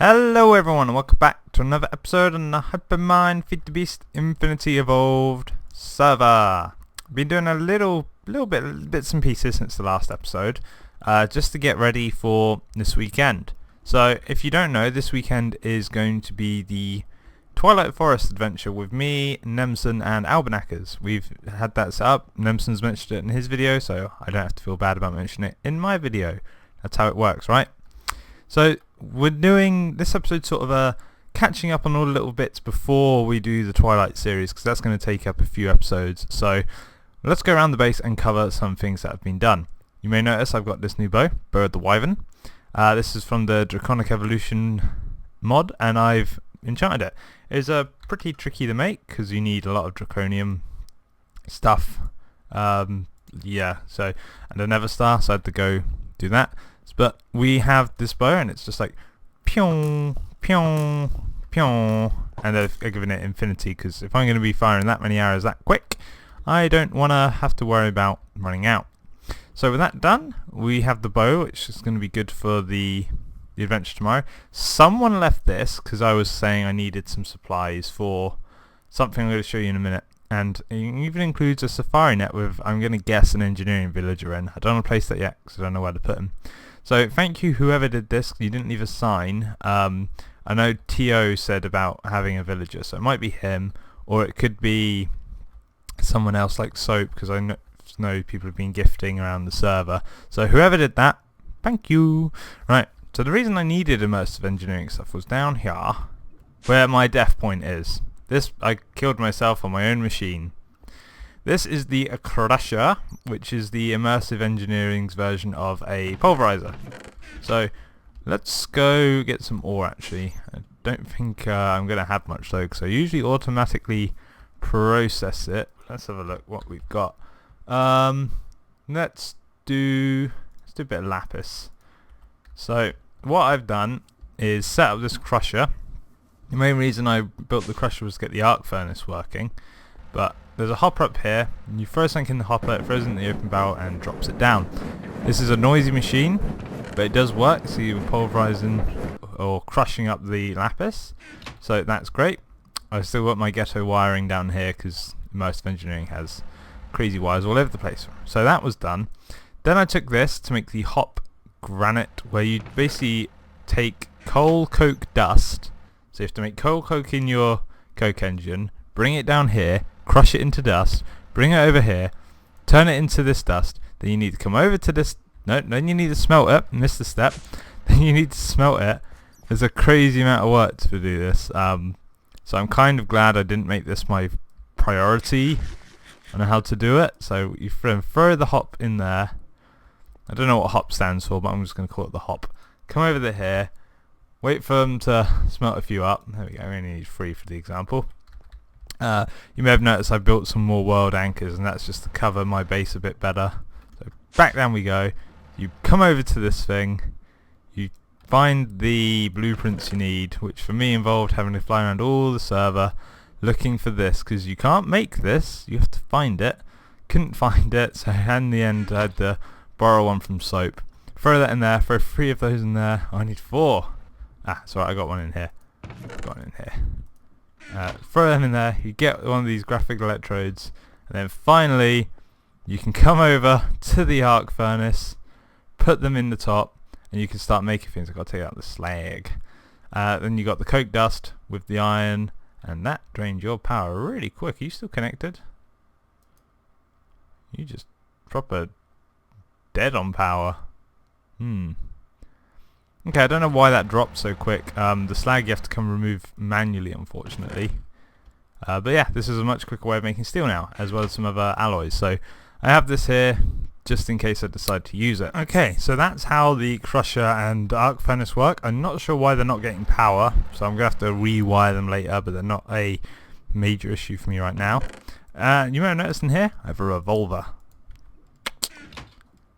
Hello everyone and welcome back to another episode on the Hypermine Feed the Beast Infinity Evolved server. Been doing a little bits and pieces since the last episode, just to get ready for this weekend. So if you don't know, this weekend is going to be the Twilight Forest adventure with me, Nemson and Albanakers. We've had that set up. Nemson's mentioned it in his video, so I don't have to feel bad about mentioning it in my video. That's how it works, right? So we're doing this episode sort of catching up on all the little bits before we do the Twilight series, because that's going to take up a few episodes. So let's go around the base and cover some things that have been done. You may notice I've got this new bow of the Wyvern. This is from the Draconic Evolution mod, and I've enchanted it. It's pretty tricky to make because you need a lot of draconium stuff. Yeah, so and a Nether Star, so I had to go do that. But we have this bow and it's just like pyong, pyong, pyong, and I've given it infinity because if I'm going to be firing that many arrows that quick, I don't want to have to worry about running out. So with that done, we have the bow, which is going to be good for the adventure tomorrow. Someone left this because I was saying I needed some supplies for something I'm going to show you in a minute. And it even includes a safari net with, I'm going to guess, an engineering villager in. I don't want to place that yet because I don't know where to put him. So thank you whoever did this. You didn't leave a sign. I know T.O. said about having a villager, so it might be him, or it could be someone else like Soap, because I know people have been gifting around the server. So whoever did that, thank you. Right, so the reason I needed immersive engineering stuff was down here, where my death point is. This, I killed myself on my own machine. This is the Crusher, which is the immersive engineering's version of a pulverizer. So let's go get some ore actually. I don't think I'm going to have much though, because I usually automatically process it. Let's have a look what we've got. Let's do a bit of lapis. So what I've done is set up this crusher. The main reason I built the crusher was to get the arc furnace working, but there's a hopper up here, and you throw something in the hopper, it throws it in the open barrel and drops it down. This is a noisy machine, but it does work, so you're pulverizing or crushing up the lapis, so that's great. I still got my ghetto wiring down here because immersive engineering has crazy wires all over the place. So that was done. Then I took this to make the hop granite, where you basically take coal coke dust. So you have to make coal coke in your coke engine, bring it down here, crush it into dust, bring it over here, turn it into this dust, then you need to come over to this, then you need to smelt it, missed the step, then you need to smelt it. There's a crazy amount of work to do this, so I'm kind of glad I didn't make this my priority on how to do it. So you throw the hop in there. I don't know what hop stands for, but I'm just going to call it the hop. Come over to here, wait for them to smelt a few up. There we go, we only need 3 for the example. You may have noticed I built some more world anchors, and that's just to cover my base a bit better. So back down we go. You come over to this thing, you find the blueprints you need, which for me involved having to fly around all the server looking for this, because you can't make this, you have to find it. Couldn't find it, so in the end I had to borrow one from Soap. Throw that in there, throw 3 of those in there. Oh, I need 4. Sorry, I got one in here. Throw them in there, you get one of these graphic electrodes, and then finally you can come over to the arc furnace, put them in the top, and you can start making things. I've got to take out the slag. Then you got the coke dust with the iron, and that drains your power really quick. Are you still connected? You just proper dead on power. Okay, I don't know why that dropped so quick. The slag you have to come remove manually, unfortunately. But yeah, this is a much quicker way of making steel now, as well as some other alloys. So I have this here, just in case I decide to use it. Okay, so that's how the crusher and arc furnace work. I'm not sure why they're not getting power, so I'm going to have to rewire them later, but they're not a major issue for me right now. You may have noticed in here, I have a revolver.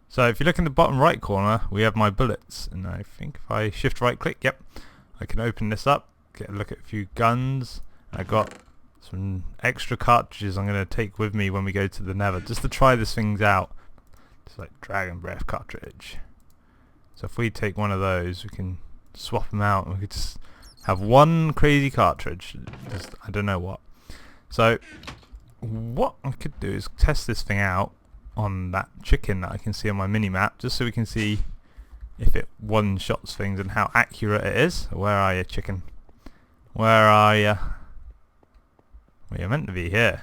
So if you look in the bottom right corner, we have my bullets, and I think if I shift right click, yep, I can open this up, get a look at a few guns. I got some extra cartridges I'm going to take with me when we go to the Nether, just to try this things out. It's like Dragon Breath cartridge. So if we take one of those, we can swap them out, and we could just have one crazy cartridge. Just, I don't know what. So what I could do is test this thing out on that chicken that I can see on my mini-map, just so we can see if it one-shots things and how accurate it is. Where are you, chicken? Where are you? Well, you're meant to be here.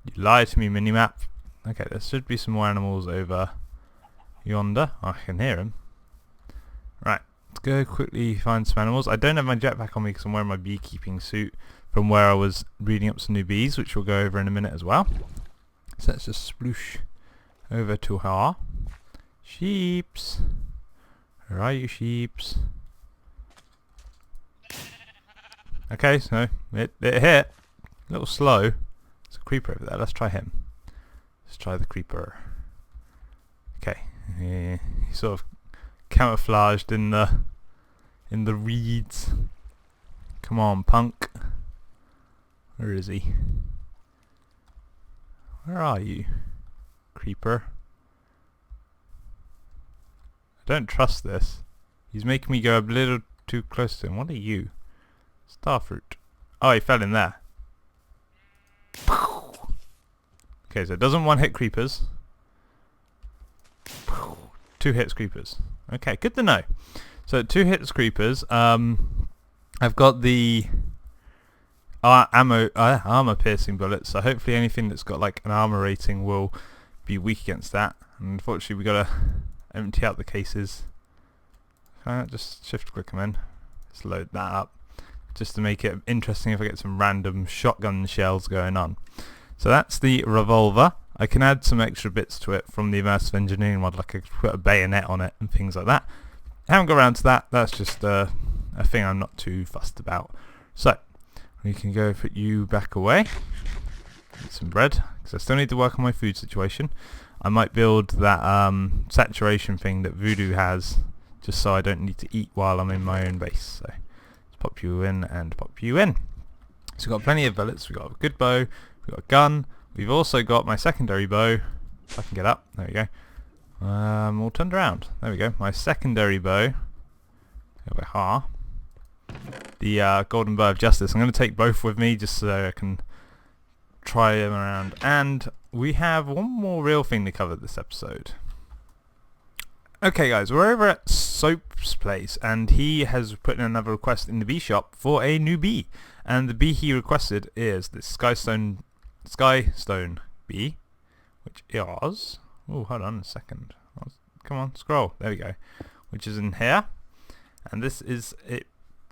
You lie to me, mini-map. Okay, there should be some more animals over yonder. Oh, I can hear them. Right, let's go quickly find some animals. I don't have my jetpack on me because I'm wearing my beekeeping suit from where I was breeding up some new bees, which we'll go over in a minute as well. So let's just sploosh over to her. Sheeps. Where are you, sheeps? Okay, so it hit. A little slow. There's a creeper over there. Let's try him. Let's try the creeper. Okay. He's sort of camouflaged in the reeds. Come on, punk. Where is he? Where are you, creeper? I don't trust this. He's making me go a little too close to him. What are you? Starfruit. Oh, he fell in there. Okay, so it doesn't one-hit creepers. 2 hits creepers. Okay, good to know. So 2 hits creepers. I've got the armor piercing bullets, so hopefully anything that's got like an armor rating will be weak against that. And unfortunately we gotta empty out the cases. Can I just shift click them in? Let's load that up, just to make it interesting if I get some random shotgun shells going on. So that's the revolver. I can add some extra bits to it from the immersive engineering mod, like I could put a bayonet on it and things like that. I haven't got around to that. That's just a thing I'm not too fussed about. So we can go put you back away. Get some bread, because I still need to work on my food situation. I might build that saturation thing that Voodoo has, just so I don't need to eat while I'm in my own base. So let's pop you in and pop you in. So we've got plenty of bullets. We've got a good bow. We've got a gun. We've also got my secondary bow. If I can get up. There we go. All turned around. There we go. My secondary bow. Over here. The golden bow of justice. I'm going to take both with me just so I can try them around. And we have one more real thing to cover this episode. Okay guys, we're over at Soap's place, and he has put in another request in the bee shop for a new bee. And the bee he requested is the Skystone bee, which is... Oh, hold on a second. Come on, scroll. There we go. Which is in here. And this is... It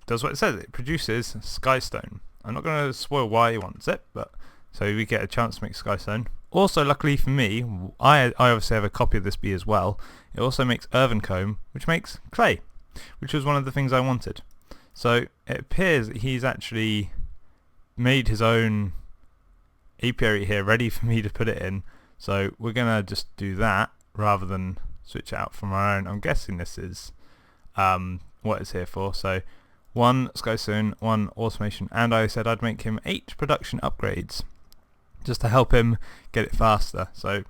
does what it says. It produces Skystone. I'm not going to spoil why he wants it, but... So we get a chance to make Skystone. Also, luckily for me, I obviously have a copy of this bee as well. It also makes earthen comb, which makes clay, which was one of the things I wanted. So it appears that he's actually made his own apiary here ready for me to put it in. So we're going to just do that rather than switch out from our own. I'm guessing this is what it's here for. So 1 Skystone, 1 automation, and I said I'd make him 8 production upgrades just to help him get it faster. So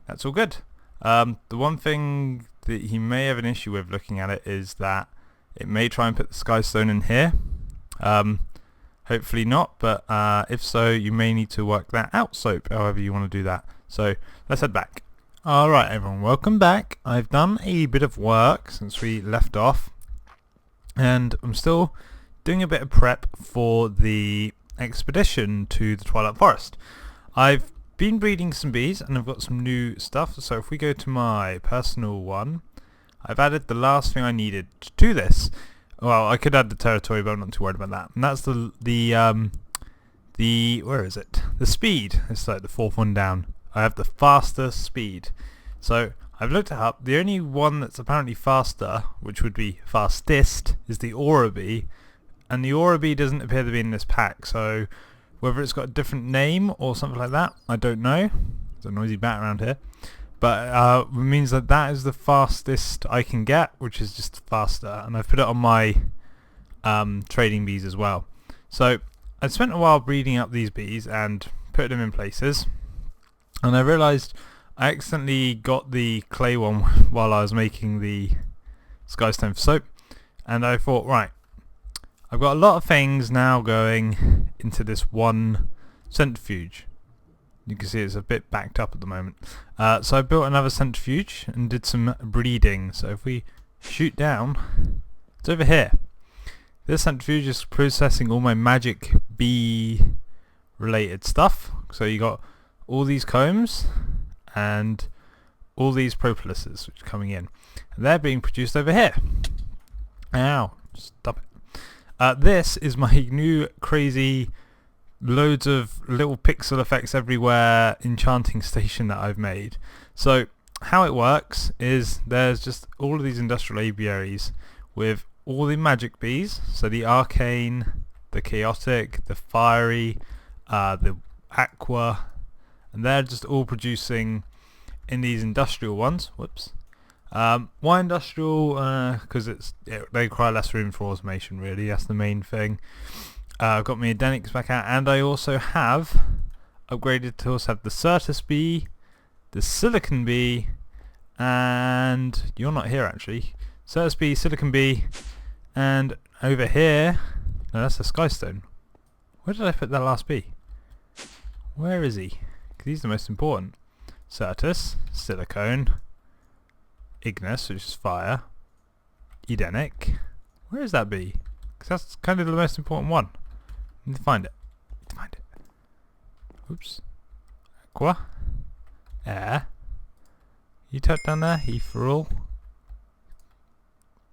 that's all good. The one thing that he may have an issue with looking at it is that it may try and put the Skystone in here. Hopefully not, but if so, you may need to work that out, Soap, however you want to do that. So let's head back. Alright everyone, welcome back. I've done a bit of work since we left off, and I'm still doing a bit of prep for the expedition to the Twilight Forest. I've been breeding some bees and I've got some new stuff. So if we go to my personal one, I've added the last thing I needed to this. Well, I could add the territory, but I'm not too worried about that. And that's the where is it? The speed. It's like the 4th one down. I have the faster speed. So I've looked it up. The only one that's apparently faster, which would be fastest, is the Aura Bee. And the Aura Bee doesn't appear to be in this pack, so whether it's got a different name or something like that, I don't know. There's a noisy bat around here. But it means that that is the fastest I can get, which is just faster. And I've put it on my trading bees as well. So I spent a while breeding up these bees and put them in places. And I realised I accidentally got the clay one while I was making the Skystone for soap, and I thought, right, I've got a lot of things now going into this one centrifuge. You can see it's a bit backed up at the moment. So I built another centrifuge and did some breeding. So if we shoot down, it's over here. This centrifuge is processing all my magic bee related stuff. So you got all these combs and all these propolises which are coming in. And they're being produced over here. Ow, stop it. This is my new crazy loads of little pixel effects everywhere enchanting station that I've made. So how it works is there's just all of these industrial apiaries with all the magic bees, so the arcane, the chaotic, the fiery, the aqua, and they're just all producing in these industrial ones. Whoops. Why industrial? Because they require less room for automation, really. That's the main thing. I've got my Edenics back out, and I also have upgraded to also have the Certus bee, the Silicon bee, and you're not here actually. Certus bee, Silicon bee, and over here, no, that's a Skystone. Where did I put that last bee? Where is he? Because he's the most important. Certus, Silicone, Ignis, which is fire, Edenic. Where is that bee? Because that's kind of the most important one. I need to find it. Oops. Aqua. Air. You tucked down there? E for all.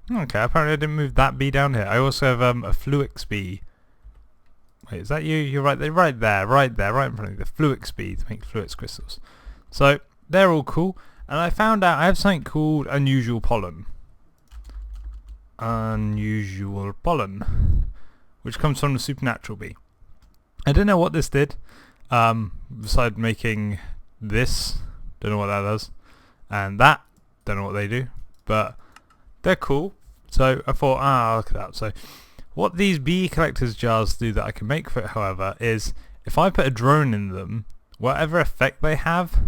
Okay, apparently I didn't move that bee down here. I also have a Fluix bee. Wait, is that you? You're right there, right in front of you. The Fluix bee to make Fluix crystals. So, they're all cool. And I found out I have something called unusual pollen. Unusual pollen, which comes from the supernatural bee. I don't know what this did, besides making this, don't know what that does, and that, don't know what they do, but they're cool. So I thought, look at that. So what these bee collectors jars do that I can make for it, however, is if I put a drone in them, whatever effect they have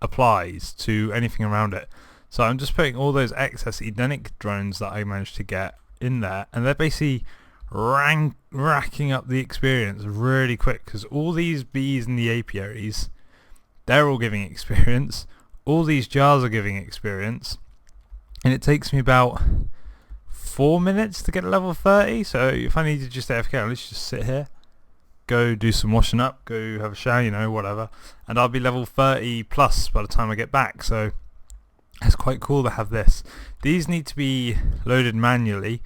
applies to anything around it. So I'm just putting all those excess Edenic drones that I managed to get in there, and they're basically racking up the experience really quick, because all these bees in the apiaries, they're all giving experience, all these jars are giving experience, and it takes me about 4 minutes to get to level 30. So if I need to just AFK, let's just sit here, go do some washing up, go have a shower, you know, whatever, and I'll be level 30 plus by the time I get back. So it's quite cool to have this. These need to be loaded manually.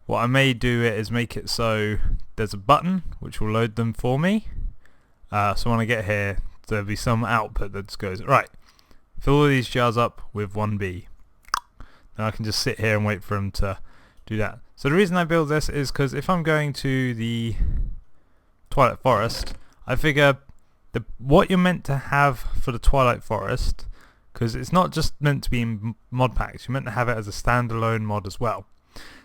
What I may do is make it so there's a button which will load them for me. So when I get here, there'll be some output that just goes, right, fill all these jars up with one bee. Then I can just sit here and wait for them to do that. So the reason I build this is because if I'm going to the Twilight Forest, I figure what you're meant to have for the Twilight Forest, because it's not just meant to be in mod packs, you're meant to have it as a standalone mod as well.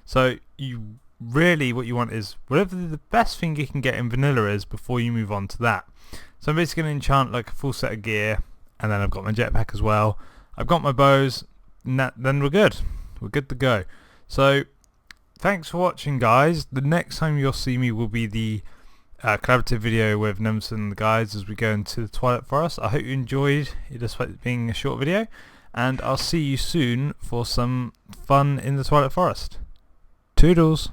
So you really, what you want is whatever the best thing you can get in vanilla is before you move on to that. So I'm basically going to enchant like a full set of gear, and then I've got my jetpack as well. I've got my bows, and then we're good. We're good to go. So thanks for watching, guys. The next time you'll see me will be the collaborative video with Nemesis and the guys as we go into the Twilight Forest. I hope you enjoyed it despite it being a short video, and I'll see you soon for some fun in the Twilight Forest. Toodles!